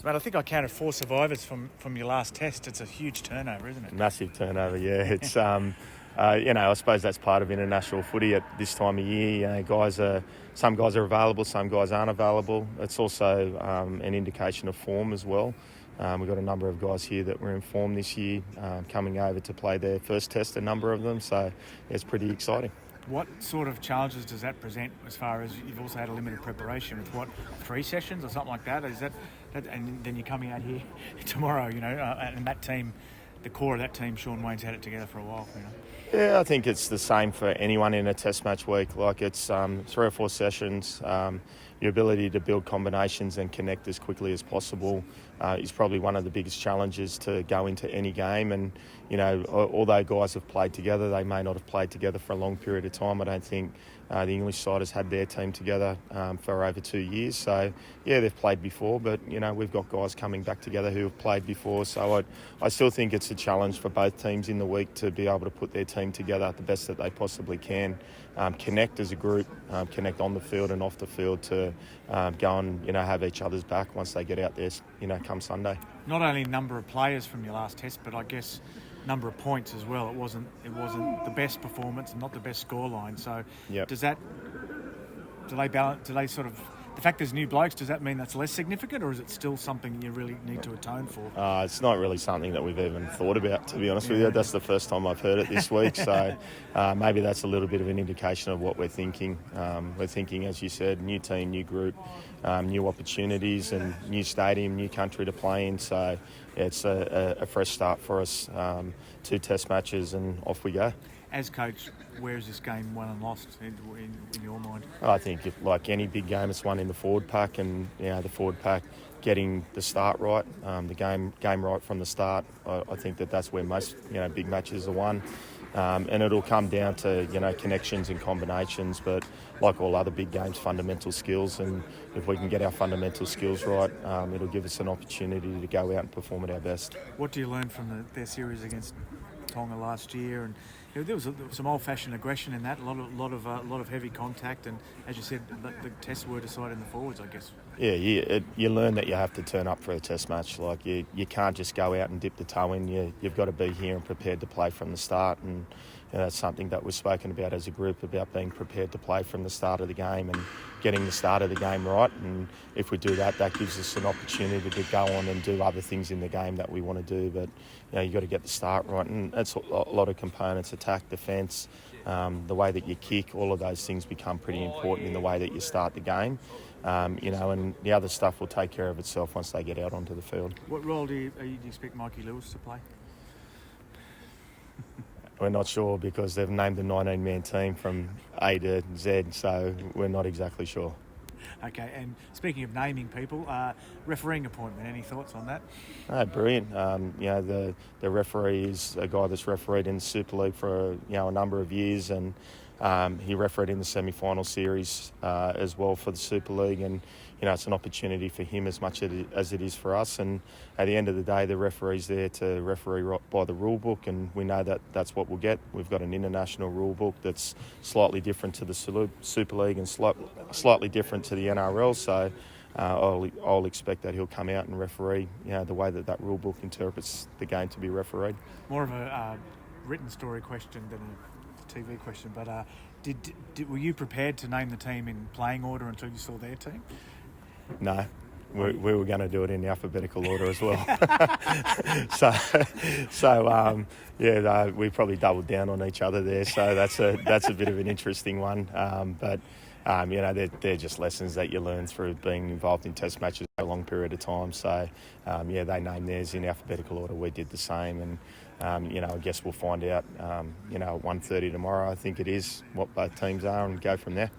Mate, I think I counted 4 survivors from your last test. It's a huge turnover, isn't it? Massive turnover, yeah. It's I suppose that's part of international footy at this time of year. Some guys are available, some guys aren't available. It's also an indication of form as well. We've got a number of guys here that were in form this year, coming over to play their first test, a number of them. So it's pretty exciting. What sort of challenges does that present as far as you've also had a limited preparation with 3 sessions or something like that? Is that and then you're coming out here tomorrow, and that team, the core of that team, Sean Wayne's had it together for a while, Yeah, I think it's the same for anyone in a test match week. Like it's 3 or 4 sessions. Your ability to build combinations and connect as quickly as possible is probably one of the biggest challenges to go into any game. And, although guys have played together, they may not have played together for a long period of time. I don't think the English side has had their team together for over 2 years. So, yeah, they've played before, but, we've got guys coming back together who have played before. So I still think it's a challenge for both teams in the week to be able to put their team together the best that they possibly can. Connect as a group, connect on the field and off the field to go and, have each other's back once they get out there, come Sunday. Not only number of players from your last test, but I guess number of points as well. It wasn't the best performance and not the best scoreline. So yep. Do they balance? Do they sort of, the fact there's new blokes, does that mean that's less significant, or is it still something you really need to atone for? It's not really something that we've even thought about, to be honest with you. That's the first time I've heard it this week. So maybe that's a little bit of an indication of what we're thinking. We're thinking, as you said, new team, new group, new opportunities and new stadium, new country to play in. So it's a fresh start for us. 2 test matches and off we go. As coach, where is this game won and lost in your mind? I think, like any big game, it's won in the forward pack, and the forward pack getting the start right, the game right from the start. I think that's where most big matches are won, and it'll come down to connections and combinations. But like all other big games, fundamental skills, and if we can get our fundamental skills right, it'll give us an opportunity to go out and perform at our best. What do you learn from their series against Tonga last year? And there was some old-fashioned aggression in that, a lot of heavy contact, and as you said, the tests were decided in the forwards, I guess. Yeah, you learn that you have to turn up for a test match. Like you can't just go out and dip the toe in. You've got to be here and prepared to play from the start, and that's something that we've spoken about as a group, about being prepared to play from the start of the game and getting the start of the game right. And if we do that, that gives us an opportunity to go on and do other things in the game that we want to do. But you've got to get the start right, and that's a lot of components: attack, defence, the way that you kick. All of those things become pretty important in the way that you start the game. And the other stuff will take care of itself once they get out onto the field. What role do you expect Mikey Lewis to play? We're not sure, because they've named the 19-man team from A to Z, so we're not exactly sure. Okay, and speaking of naming people, refereeing appointment, any thoughts on that? Brilliant. The referee is a guy that's refereed in the Super League for a number of years, and he refereed in the semi-final series as well for the Super League, and it's an opportunity for him as much as it is for us. And at the end of the day, the referee's there to referee by the rule book, and we know that that's what we'll get. We've got an international rule book that's slightly different to the Super League and slightly different to the NRL. So I'll expect that he'll come out and referee the way that rule book interprets the game to be refereed. More of a written story question than a TV question, but were you prepared to name the team in playing order until you saw their team? No, we were going to do it in the alphabetical order as well. We probably doubled down on each other there. So that's a bit of an interesting one. But they're just lessons that you learn through being involved in test matches for a long period of time. So they named theirs in alphabetical order. We did the same, and I guess we'll find out at 1:30 tomorrow, I think it is, what both teams are, and go from there.